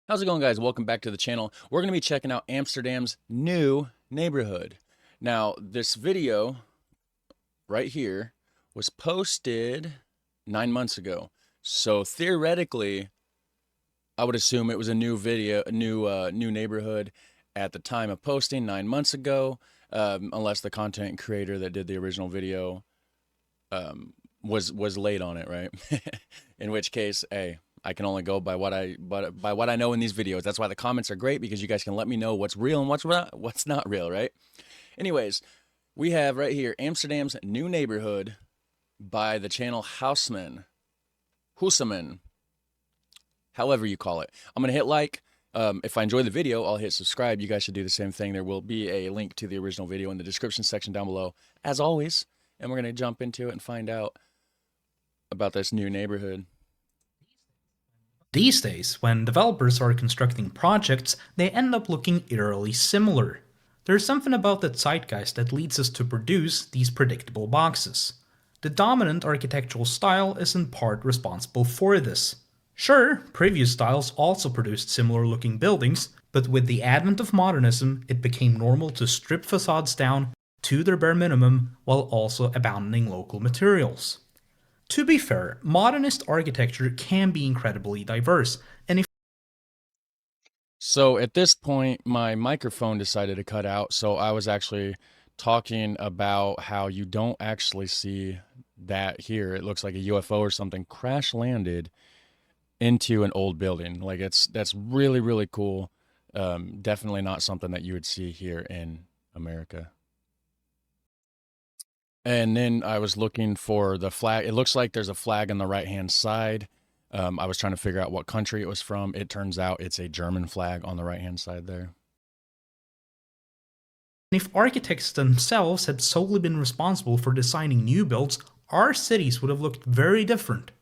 How's it going, guys? Welcome back to the channel. We're going to be checking out Amsterdam's new neighborhood. Now, this video right here was posted 9 months ago. So theoretically, I would assume it was a new video, a new neighborhood at the time of posting 9 months ago, unless the content creator that did the original video was late on it, right? In which case, hey, I can only go by what I know in these videos. That's why the comments are great, because you guys can let me know what's real and what's not real, right? Anyways, we have right here Amsterdam's new neighborhood by the channel Houthaven, however you call it. I'm gonna hit like. If I enjoy the video, I'll hit subscribe. You guys should do the same thing. There will be a link to the original video in the description section down below, as always. And we're gonna jump into it and find out about this new neighborhood. These days, when developers are constructing projects, they end up looking eerily similar. There's something about the zeitgeist that leads us to produce these predictable boxes. The dominant architectural style is in part responsible for this. Sure, previous styles also produced similar looking buildings, but with the advent of modernism, it became normal to strip facades down to their bare minimum while also abandoning local materials. To be fair, modernist architecture can be incredibly diverse, and if So at this point, my microphone decided to cut out. So I was actually talking about how you don't actually see that here. It looks like a UFO or something crash landed into an old building. Like that's really, really cool. Definitely not something that you would see here in America. And then I was looking for the flag. It looks like there's a flag on the right-hand side. I was trying to figure out what country it was from. It turns out it's a German flag on the right-hand side there. architects themselves had solely been responsible for designing new builds, our cities would have looked very different.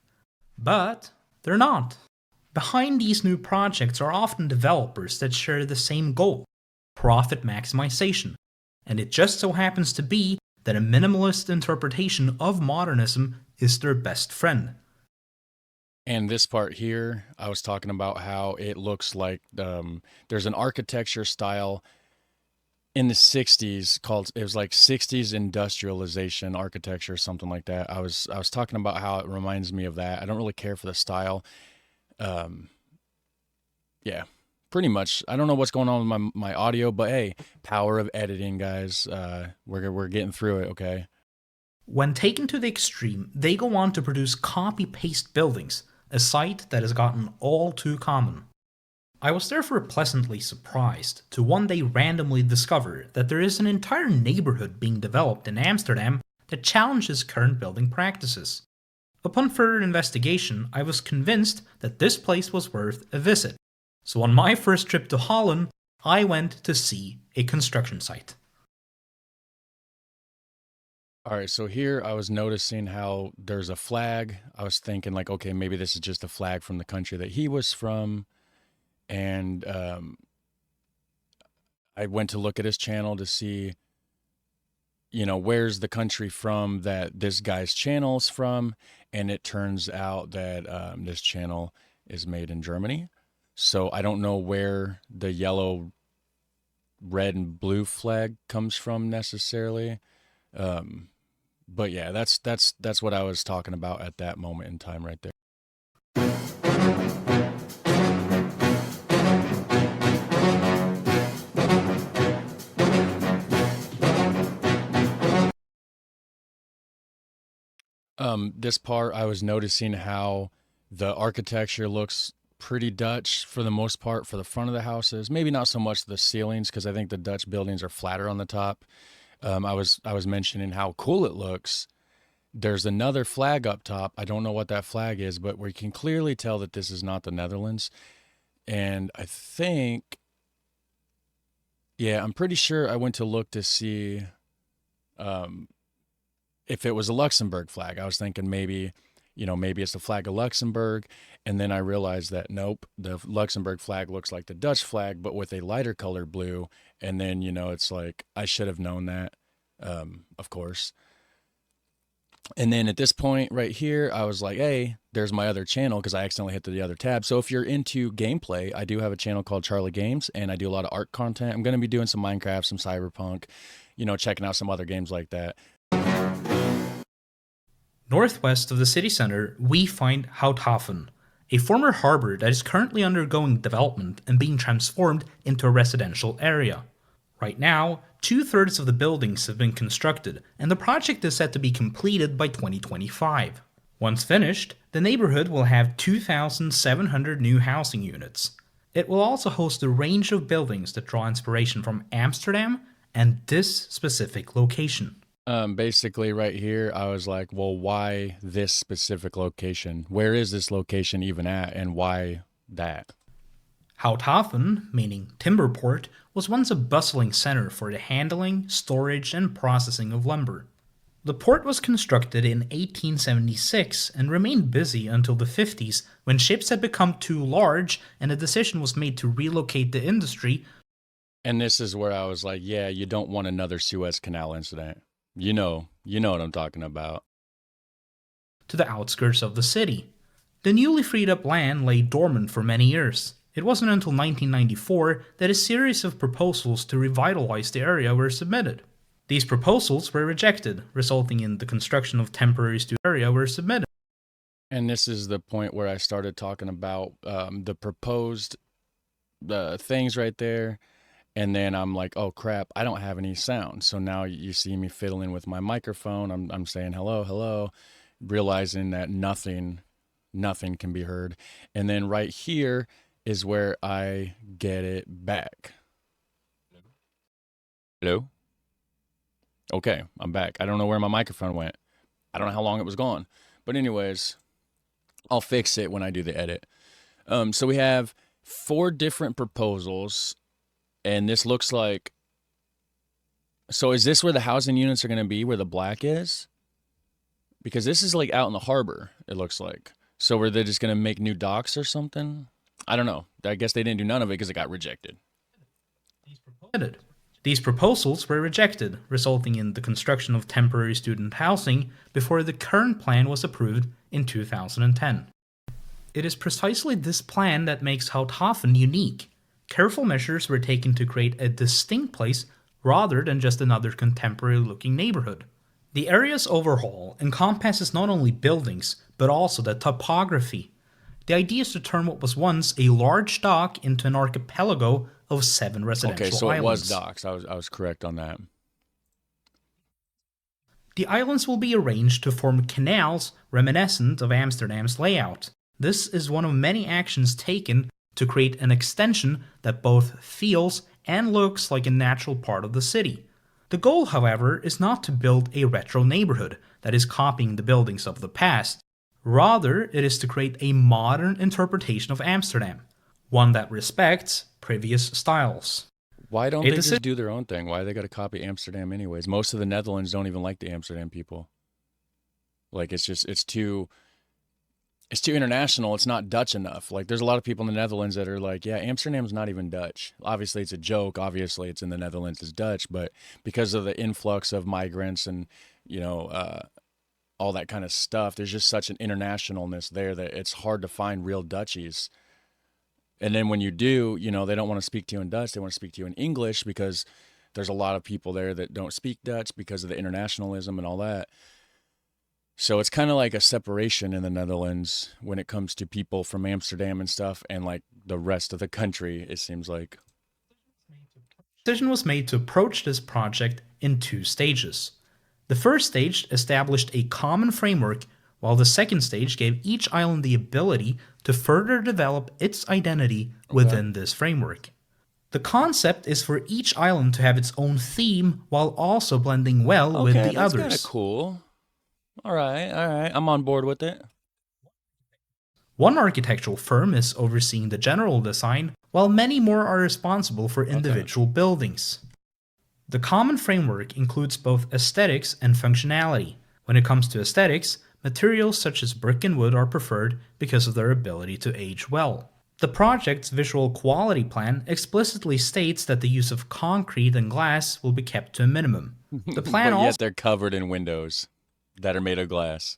But they're not. Behind these new projects are often developers that share the same goal: profit maximization. And it just so happens to be that a minimalist interpretation of modernism is their best friend. And this part here, I was talking about how it looks like there's an architecture style in the 60s called, it was like 60s industrialization architecture, something like that. I was talking about how it reminds me of that. I don't really care for the style. Um, yeah, pretty much. I don't know what's going on with my audio, but hey, power of editing, guys. We're getting through it, okay? When taken to the extreme, they go on to produce copy-paste buildings, a sight that has gotten all too common. I was therefore pleasantly surprised to one day randomly discover that there is an entire neighborhood being developed in Amsterdam that challenges current building practices. Upon further investigation, I was convinced that this place was worth a visit. So on my first trip to Holland, I went to see a construction site. All right, so here I was noticing how there's a flag. I was thinking like, okay, maybe this is just a flag from the country that he was from. And I went to look at his channel to see, where's the country from that this guy's channel is from. And it turns out that this channel is made in Germany. So I don't know where the yellow, red, and blue flag comes from necessarily. But yeah, that's what I was talking about at that moment in time right there. This part I was noticing how the architecture looks pretty Dutch for the most part for the front of the houses. Maybe not so much the ceilings, because I think the Dutch buildings are flatter on the top. I was mentioning how cool it looks. There's another flag up top. I don't know what that flag is, but we can clearly tell that this is not the Netherlands. And I think, yeah, I'm pretty sure I went to look to see um, if it was a Luxembourg flag. I was thinking maybe it's the flag of Luxembourg. And then I realized that nope, the Luxembourg flag looks like the Dutch flag, but with a lighter color blue. And then, it's like, I should have known that, of course. And then at this point right here, I was like, hey, there's my other channel because I accidentally hit the other tab. So if you're into gameplay, I do have a channel called Charlie Games, and I do a lot of art content. I'm going to be doing some Minecraft, some Cyberpunk, checking out some other games like that. Northwest of the city center, we find Houthaven, a former harbor that is currently undergoing development and being transformed into a residential area. Right now, 2/3 of the buildings have been constructed, and the project is set to be completed by 2025. Once finished, the neighborhood will have 2,700 new housing units. It will also host a range of buildings that draw inspiration from Amsterdam and this specific location. Basically right here, I was like, well, why this specific location? Where is this location even at, and why that? Houthaven, meaning timber port, was once a bustling center for the handling, storage, and processing of lumber. The port was constructed in 1876 and remained busy until the 50s when ships had become too large and a decision was made to relocate the industry. And this is where I was like, yeah, you don't want another Suez Canal incident. You know what I'm talking about. To the outskirts of the city. The newly freed up land lay dormant for many years. It wasn't until 1994 that a series of proposals to revitalize the area were submitted. These proposals were rejected, resulting in the construction of temporary studio area were submitted. And this is the point where I started talking about the proposed things right there. And then I'm like, oh crap, I don't have any sound. So now you see me fiddling with my microphone. I'm saying hello, hello, realizing that nothing can be heard. And then right here is where I get it back. Hello? Okay, I'm back. I don't know where my microphone went. I don't know how long it was gone. But anyways, I'll fix it when I do the edit. So we have 4 different proposals, and this looks like... So is this where the housing units are going to be, where the black is? Because this is like out in the harbor, it looks like. So were they just going to make new docks or something? I don't know. I guess they didn't do none of it because it got rejected. These proposals were rejected, resulting in the construction of temporary student housing before the current plan was approved in 2010. It is precisely this plan that makes Houthaven unique. Careful measures were taken to create a distinct place rather than just another contemporary-looking neighborhood. The area's overhaul encompasses not only buildings, but also the topography. The idea is to turn what was once a large dock into an archipelago of 7 residential islands. Okay, so it was docks. I was correct on that. The islands will be arranged to form canals reminiscent of Amsterdam's layout. This is one of many actions taken to create an extension that both feels and looks like a natural part of the city. The goal, however, is not to build a retro neighborhood that is copying the buildings of the past. Rather, it is to create a modern interpretation of Amsterdam, one that respects previous styles. Why don't they just do their own thing? Why they got to copy Amsterdam anyways? Most of the Netherlands don't even like the Amsterdam people. Like it's too international. It's not Dutch enough. Like there's a lot of people in the Netherlands that are like, yeah, Amsterdam's not even Dutch. Obviously it's a joke. Obviously it's in the Netherlands as Dutch, but because of the influx of migrants and, all that kind of stuff, there's just such an internationalness there that it's hard to find real Dutchies. And then when you do, they don't want to speak to you in Dutch. They want to speak to you in English because there's a lot of people there that don't speak Dutch because of the internationalism and all that. So it's kind of like a separation in the Netherlands when it comes to people from Amsterdam and stuff and like the rest of the country, it seems like. The decision was made to approach this project in 2 stages. The first stage established a common framework, while the second stage gave each island the ability to further develop its identity within this framework. The concept is for each island to have its own theme while also blending well with the others. That's kind of cool. All right, I'm on board with it. One architectural firm is overseeing the general design, while many more are responsible for individual buildings. The common framework includes both aesthetics and functionality. When it comes to aesthetics, materials such as brick and wood are preferred because of their ability to age well. The project's visual quality plan explicitly states that the use of concrete and glass will be kept to a minimum. The plan but yet they're covered in windows. that are made of glass.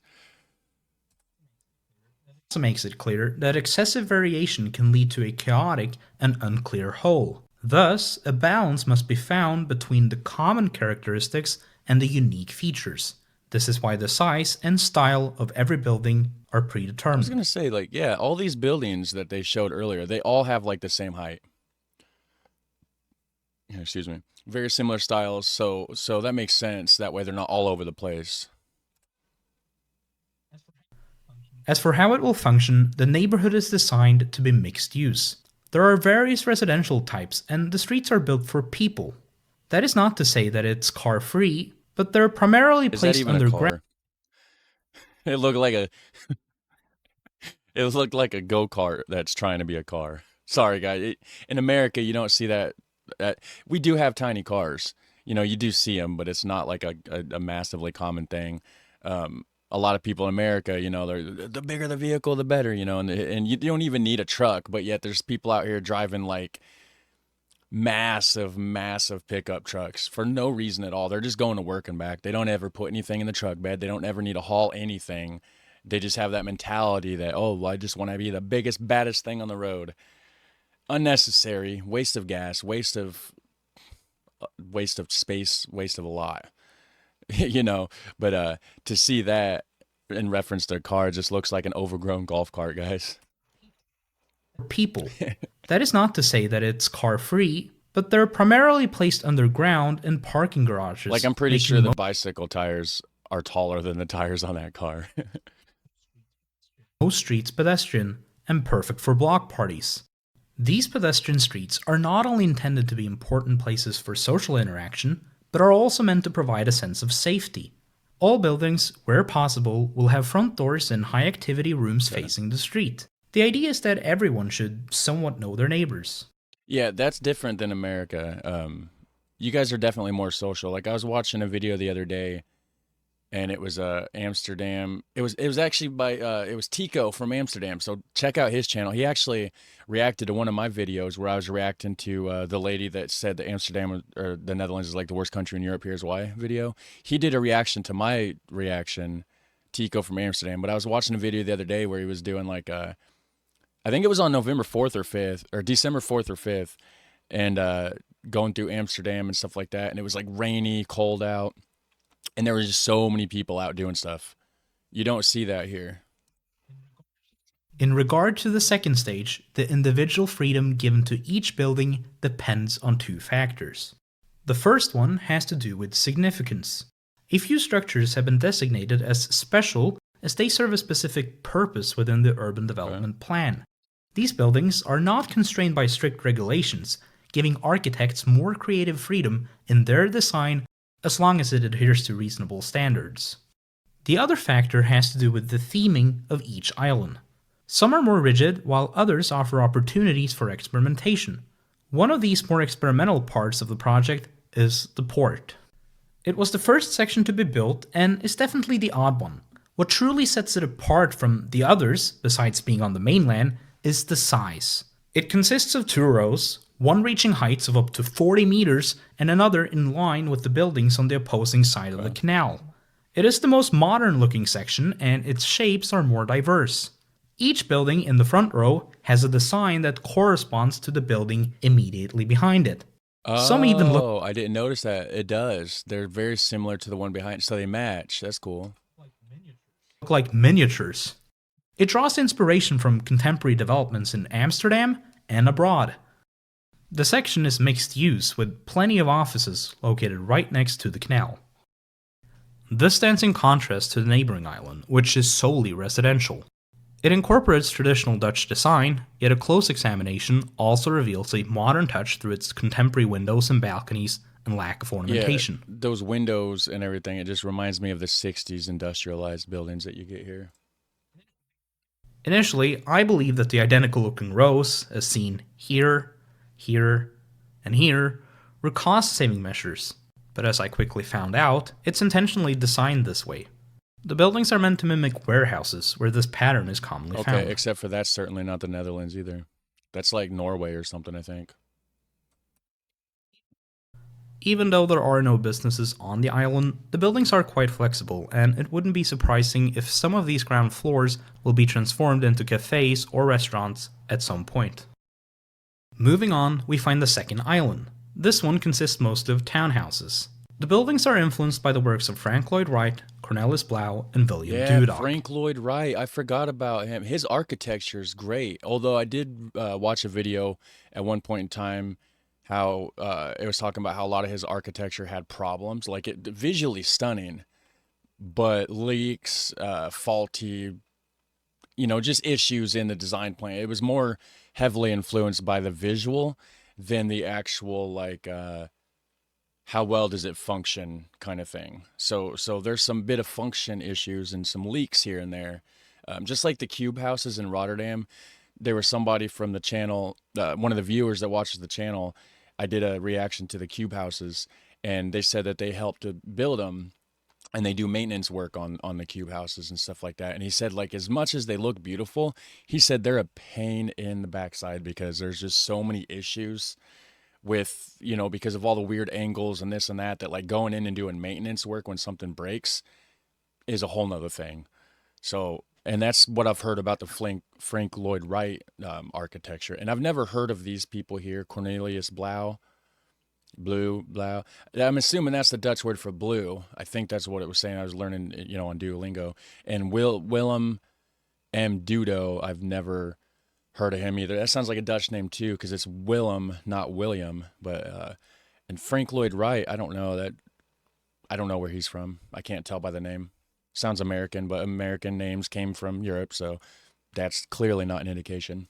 Also makes it clear that excessive variation can lead to a chaotic and unclear whole. Thus, a balance must be found between the common characteristics and the unique features. This is why the size and style of every building are I was predetermined. gonna say, like, yeah, all these buildings that they showed earlier, they all have like the same height. Yeah, excuse me. Very similar styles, so that makes sense. That way they're not all over the place. As for how it will function, the neighborhood is designed to be mixed use. There are various residential types, and the streets are built for people. That is not to say that it's car free, but they're primarily Is that placed even a underground. car? It looked like a it looked like a go-kart that's trying to be a car. Sorry, guys. In America, you don't see that. We do have tiny cars. You know, you do see them, but it's not like a massively common thing. A lot of people in America, you know, they're the bigger the vehicle, the better. You know, and you don't even need a truck, but yet there's people out here driving like massive pickup trucks for no reason at all. They're just going to work and back. They don't ever put anything in the truck bed. They don't ever need to haul anything. They just have that mentality that, oh, well, I just want to be the biggest, baddest thing on the road. Unnecessary, waste of gas, waste of space, waste of a lot. You know, but to see that in reference to a car just looks like an overgrown golf cart, guys. People. That is not to say that it's car free, but they're primarily placed underground in parking Like garages, I'm pretty sure making the bicycle tires are taller than the tires on that car. most streets pedestrian and perfect for block parties. These pedestrian streets are not only intended to be important places for social interaction, but are also meant to provide a sense of safety. All buildings, where possible, will have front doors and high activity rooms facing the street. The idea is that everyone should somewhat know their neighbors. Yeah, that's different than America. You guys are definitely more social. Like I was watching a video the other day, and it was Amsterdam. It was actually by it was Tico from Amsterdam. So check out his channel. He actually reacted to one of my videos where I was reacting to the lady that said that or the Netherlands is like the worst country in Europe. Here's why video. He did a reaction to my reaction, Tico from Amsterdam. But I was watching a video the other day where he was doing like I think it was on November 4th or 5th or December 4th or 5th, and going through Amsterdam and stuff like that. And it was like rainy, cold out, and there was just so many people out doing stuff. You don't see that here. In regard to the second stage, the individual freedom given to each building depends on two factors. The first one has to do with significance. A few structures have been designated as special as they serve a specific purpose within the urban development plan. These buildings are not constrained by strict regulations, giving architects more creative freedom in their design as long as it adheres to reasonable standards. The other factor has to do with the theming of each island. Some are more rigid, while others offer opportunities for experimentation. One of these more experimental parts of the project is the port. It was the first section to be built and is definitely the odd one. What truly sets it apart from the others, besides being on the mainland, is the size. It consists of two rows, one reaching heights of up to 40 meters and another in line with the buildings on the opposing side of the canal. It is the most modern looking section and its shapes are more diverse. Each building in the front row has a design that corresponds to the building immediately behind it. Some even Oh, I didn't notice that. It does. They're very similar to the one behind, so they match. That's cool. look like miniatures. It draws inspiration from contemporary developments in Amsterdam and abroad. The section is mixed use with plenty of offices located right next to the canal. This stands in contrast to the neighboring island, which is solely residential. It incorporates traditional Dutch design, yet a close examination also reveals a modern touch through its contemporary windows and balconies and lack of ornamentation. Yeah, those windows and everything, it just reminds me of the 60s industrialized buildings that you get here. Initially, I believed that the identical looking rows, as seen here, here, and here, were cost saving measures, but as I quickly found out, it's intentionally designed this way. The buildings are meant to mimic warehouses, where this pattern is commonly Okay, found. except for that's certainly not the Netherlands either. That's like Norway or something, I think. Even though there are no businesses on the island, the buildings are quite flexible, and it wouldn't be surprising if some of these ground floors will be transformed into cafes or restaurants at some point. Moving on, we find the second island. This one consists mostly of townhouses. The buildings are influenced by the works of Frank Lloyd Wright, Cornelis Blau, and William Dudok. Frank Lloyd Wright. I forgot about him. His architecture is great. Although I did watch a video at one point in time how it was talking about how a lot of his architecture had problems. Like it visually stunning, but leaks, faulty, just issues in the design plan. It was more heavily influenced by the visual than the actual how well does it function kind of thing. So there's some bit of function issues and some leaks here and there. Just like the cube houses in Rotterdam, there was somebody from the channel, one of the viewers that watches the channel, I did a reaction to the cube houses, and they said that they helped to build them, and they do maintenance work on the cube houses and stuff like that. And he said, like, as much as they look beautiful, he said they're a pain in the backside because there's just so many issues with, because of all the weird angles and this and that, that like going in and doing maintenance work when something breaks is a whole nother thing. So, and that's what I've heard about the Frank Lloyd Wright architecture. And I've never heard of these people here, Cornelius Blau. I'm assuming that's the Dutch word for blue. I think that's what it was saying. I was learning, on Duolingo. And Willem M. Dudo, I've never heard of him either. That sounds like a Dutch name too, because it's Willem, not William. But and Frank Lloyd Wright, I don't know where he's from. I can't tell by the name. Sounds American, but American names came from Europe, so that's clearly not an indication.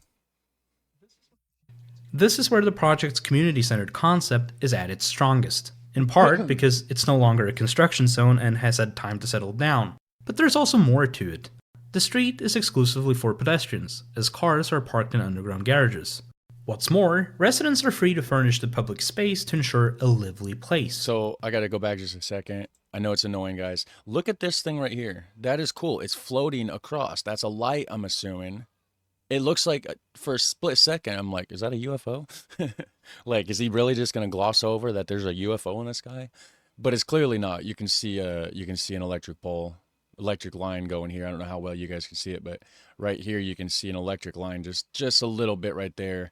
This is where the project's community-centered concept is at its strongest, in part because it's no longer a construction zone and has had time to settle down. But there's also more to it. The street is exclusively for pedestrians, as cars are parked in underground garages. What's more, residents are free to furnish the public space to ensure a lively place. So I gotta go back just a second. I know it's annoying, guys. Look at this thing right here. That is cool. It's floating across. That's a light, I'm assuming. It looks like, for a split second, I'm like, is that a UFO? Like, is he really just going to gloss over that there's a UFO in the sky? But it's clearly not. You can see an electric line going here. I don't know how well you guys can see it, but right here you can see an electric line just a little bit right there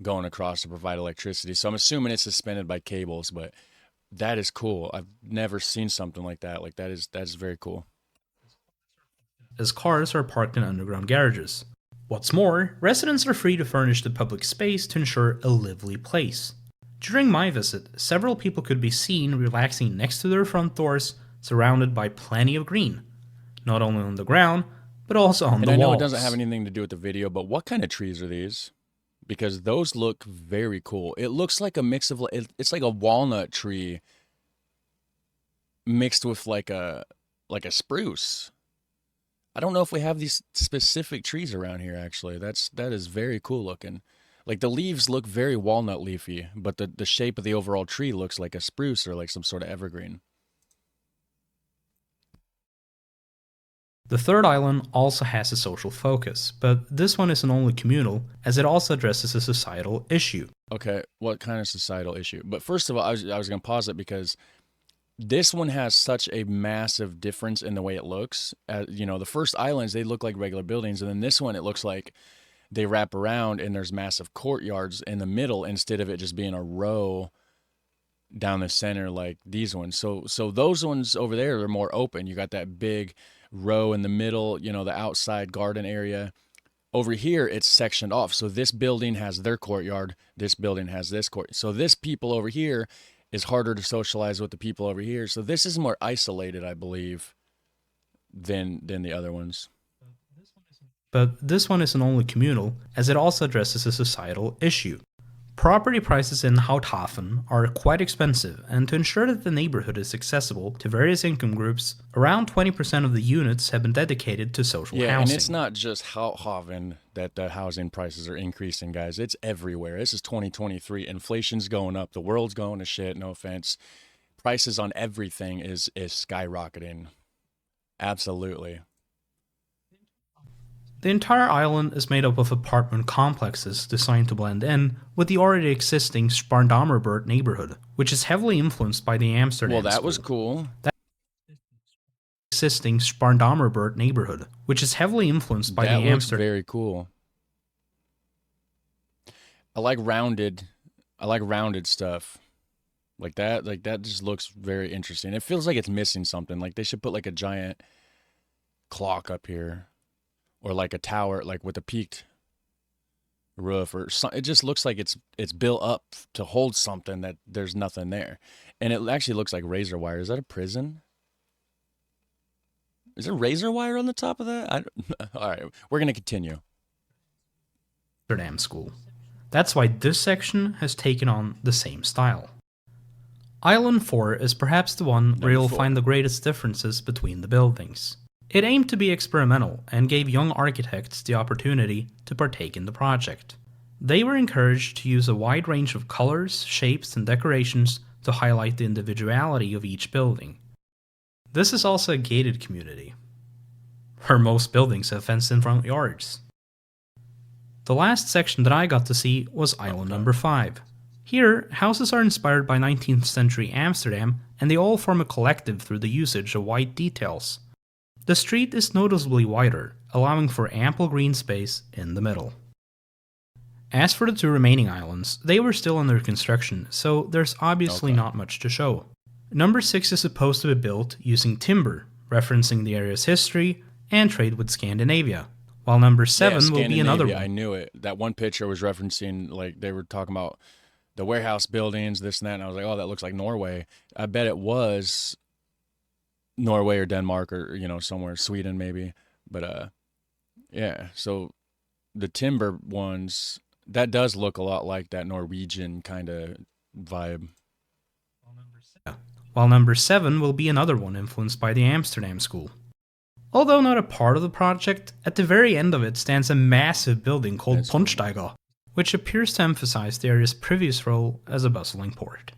going across to provide electricity. So I'm assuming it's suspended by cables, but that is cool. I've never seen something like that. Like that is very cool. As cars are parked in underground garages. What's more, residents are free to furnish the public space to ensure a lively place. During my visit, several people could be seen relaxing next to their front doors, surrounded by plenty of green. Not only on the ground, but also on the walls. And I know it doesn't have anything to do with the video, but what kind of trees are these? Because those look very cool. It looks like a mix of, it's like a walnut tree mixed with like a spruce. I don't know if we have these specific trees around here, actually. That is very cool looking. Like the leaves look very walnut leafy, but the shape of the overall tree looks like a spruce or like some sort of evergreen. The third island also has a social focus, but this one isn't only communal, as it also addresses a societal issue. Okay, what kind of societal issue? But first of all, I was going to pause it because this one has such a massive difference in the way it looks. The first islands, they look like regular buildings, and then this one, it looks like they wrap around and there's massive courtyards in the middle instead of it just being a row down the center like these ones. So those ones over there are more open. You got that big row in the middle, the outside garden area. Over here, it's sectioned off. So this building has their courtyard. This building has this court. So this people over here is harder to socialize with the people over here. So this is more isolated, I believe, than the other ones. But this one isn't only communal, as it also addresses a societal issue. Property prices in Houthaven are quite expensive, and to ensure that the neighborhood is accessible to various income groups, around 20% of the units have been dedicated to social housing. Yeah, and it's not just Houthaven that the housing prices are increasing, guys. It's everywhere. This is 2023. Inflation's going up. The world's going to shit, no offense. Prices on everything is skyrocketing. Absolutely. The entire island is made up of apartment complexes designed to blend in with the already existing Spaarndammerbuurt neighborhood. which is heavily influenced by the Amsterdam Well, that school. was cool. Existing Spaarndammerbuurt neighborhood, which is heavily influenced by That the looks Amsterdam. very cool. I like rounded stuff. Like that just looks very interesting. It feels like it's missing something. Like they should put like a giant clock up here, or like a tower, like with a peaked roof, or something. It just looks like it's built up to hold something that there's nothing there, and it actually looks like razor wire. Is that a prison? Is there razor wire on the top of that? All right, we're gonna continue. Amsterdam school. That's why this section has taken on the same style. Island 4 is perhaps the one where you'll find the greatest differences between the buildings. It aimed to be experimental and gave young architects the opportunity to partake in the project. They were encouraged to use a wide range of colors, shapes, and decorations to highlight the individuality of each building. This is also a gated community, where most buildings have fenced-in front yards. The last section that I got to see was Island number 5. Here, houses are inspired by 19th century Amsterdam, and they all form a collective through the usage of white details. The street is noticeably wider, allowing for ample green space in the middle. As for the 2 remaining islands, they were still under construction, so there's obviously not much to show. Number 6 is supposed to be built using timber, referencing the area's history and trade with Scandinavia, while number 7 will be another one. I knew it. That one picture was referencing, like, they were talking about the warehouse buildings, this and that, and I was like, oh, that looks like Norway. I bet it was Norway or Denmark or, somewhere, Sweden maybe. But, yeah, so the timber ones, that does look a lot like that Norwegian kind of vibe. While number 7 will be another one influenced by the Amsterdam school. Although not a part of the project, at the very end of it stands a massive building called Pontsteiger, which appears to emphasize the area's previous role as a bustling port.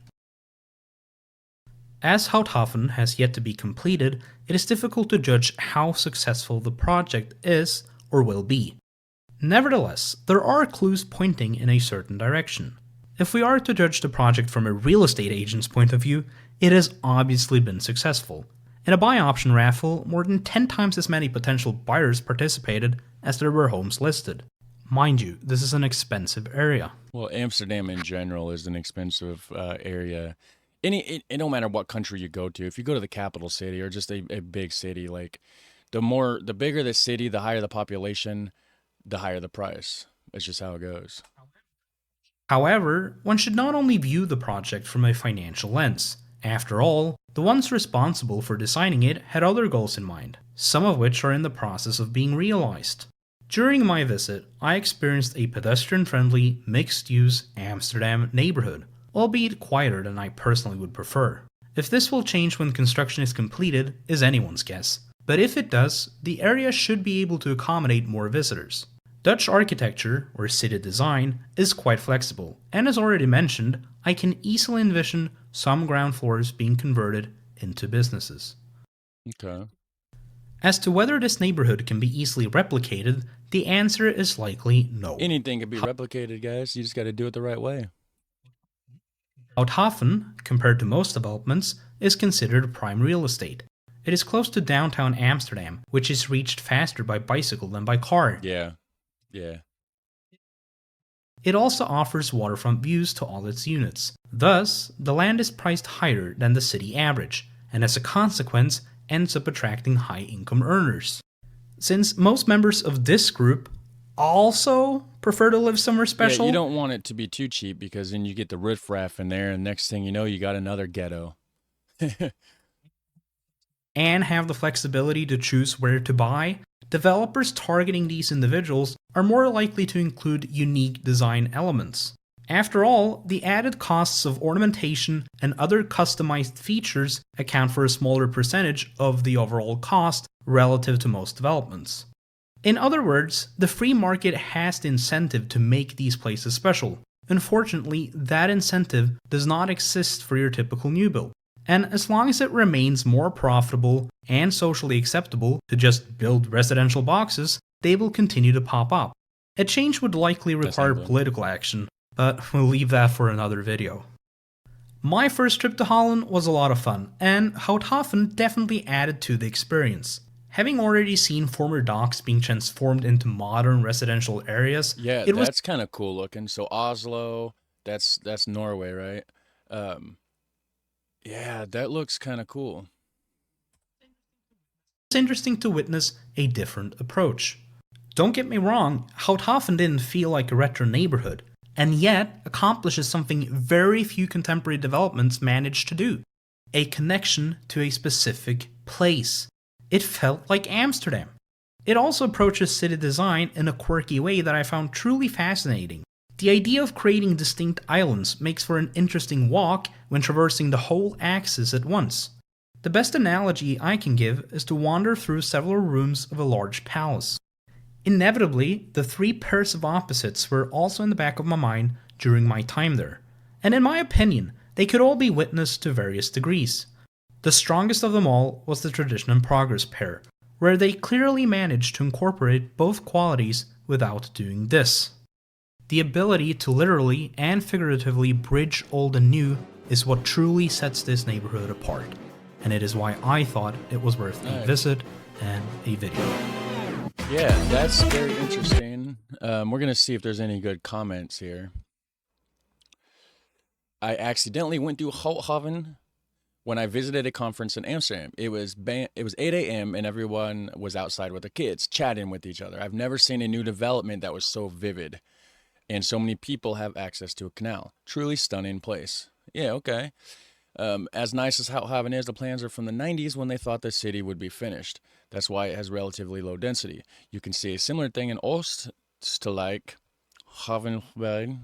As Houthaven has yet to be completed, it is difficult to judge how successful the project is or will be. Nevertheless, there are clues pointing in a certain direction. If we are to judge the project from a real estate agent's point of view, it has obviously been successful. In a buy option raffle, more than 10 times as many potential buyers participated as there were homes listed. Mind you, this is an expensive area. Well, Amsterdam in general is an expensive area. It no matter what country you go to, if you go to the capital city or just a big city, like the bigger the city, the higher the population, the higher the price. That's just how it goes. However, one should not only view the project from a financial lens. After all, the ones responsible for designing it had other goals in mind, some of which are in the process of being realized. During my visit, I experienced a pedestrian-friendly, mixed-use Amsterdam neighborhood, albeit quieter than I personally would prefer. If this will change when construction is completed is anyone's guess, but if it does, the area should be able to accommodate more visitors. Dutch architecture, or city design, is quite flexible, and as already mentioned, I can easily envision some ground floors being converted into businesses. Okay. As to whether this neighborhood can be easily replicated, the answer is likely no. Anything can be replicated, guys. You just got to do it the right way. Houthaven, compared to most developments, is considered prime real estate. It is close to downtown Amsterdam, which is reached faster by bicycle than by car. Yeah. It also offers waterfront views to all its units. Thus, the land is priced higher than the city average, and as a consequence, ends up attracting high-income earners. Since most members of this group also prefer to live somewhere special, you don't want it to be too cheap because then you get the riffraff in there, and next thing you know, you got another ghetto. and have the flexibility to choose where to buy, developers targeting these individuals are more likely to include unique design elements. After all, the added costs of ornamentation and other customized features account for a smaller percentage of the overall cost relative to most developments. In other words, the free market has the incentive to make these places special. Unfortunately, that incentive does not exist for your typical new build. And as long as it remains more profitable and socially acceptable to just build residential boxes, they will continue to pop up. A change would likely require political action, but we'll leave that for another video. My first trip to Holland was a lot of fun, and Houthaven definitely added to the experience. Having already seen former docks being transformed into modern residential areas, Yeah, it was that's kind of cool looking. So Oslo, that's Norway, right? Um, yeah, that looks kind of cool. interesting to witness a different approach. Don't get me wrong, Houthaven didn't feel like a retro neighborhood, and yet accomplishes something very few contemporary developments manage to do: a connection to a specific place. It felt like Amsterdam. It also approaches city design in a quirky way that I found truly fascinating. The idea of creating distinct islands makes for an interesting walk when traversing the whole axis at once. The best analogy I can give is to wander through several rooms of a large palace. Inevitably, the three pairs of opposites were also in the back of my mind during my time there, and in my opinion, they could all be witnessed to various degrees. The strongest of them all was the tradition and progress pair, where they clearly managed to incorporate both qualities without doing this. The ability to literally and figuratively bridge old and new is what truly sets this neighborhood apart, and it is why I thought it was worth a Nice. visit and a video. Yeah, that's very interesting. We're gonna see if there's any good comments here. I accidentally went through Houthaven when I visited a conference in Amsterdam. It was 8 a.m. and everyone was outside with their kids, chatting with each other. I've never seen a new development that was so vivid, and so many people have access to a canal. Truly stunning place. Yeah, okay. As nice as Houthaven is, the plans are from the 90s when they thought the city would be finished. That's why it has relatively low density. You can see a similar thing in Ooststelijk, Havenberg,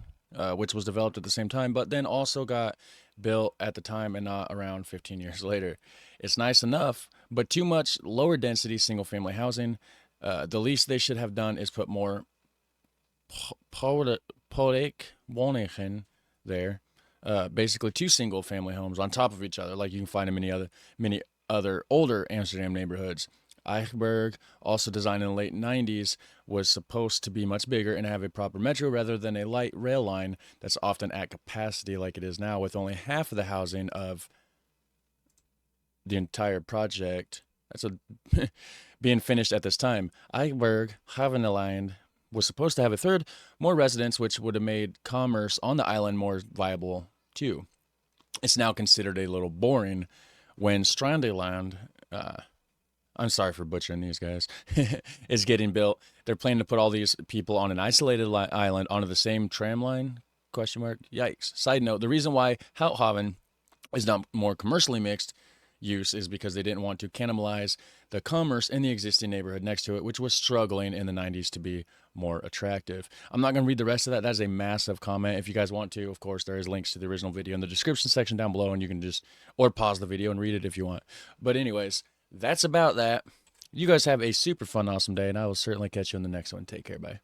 which was developed at the same time, but then also got built at the time and not around 15 years later. It's nice enough, but too much lower density single family housing. The least they should have done is put more Woningen there. Basically two single family homes on top of each other, like you can find in many other older Amsterdam neighborhoods. Eichberg, also designed in the late 90s, was supposed to be much bigger and have a proper metro rather than a light rail line that's often at capacity like it is now, with only half of the housing of the entire project. That's a being finished at this time. Eichberg, Havenland, was supposed to have a third, more residents, which would have made commerce on the island more viable too. It's now considered a little boring when Strandeland, I'm sorry for butchering these guys, is getting built. They're planning to put all these people on an isolated island onto the same tram line? Question mark. Yikes. Side note: the reason why Houthaven is not more commercially mixed use is because they didn't want to cannibalize the commerce in the existing neighborhood next to it, which was struggling in the 90s to be more attractive. I'm not going to read the rest of that. That is a massive comment. If you guys want to, of course, there is links to the original video in the description section down below, and you can just, or pause the video and read it if you want. But anyways, that's about that. You guys have a super fun, awesome day, and I will certainly catch you in the next one. Take care. Bye.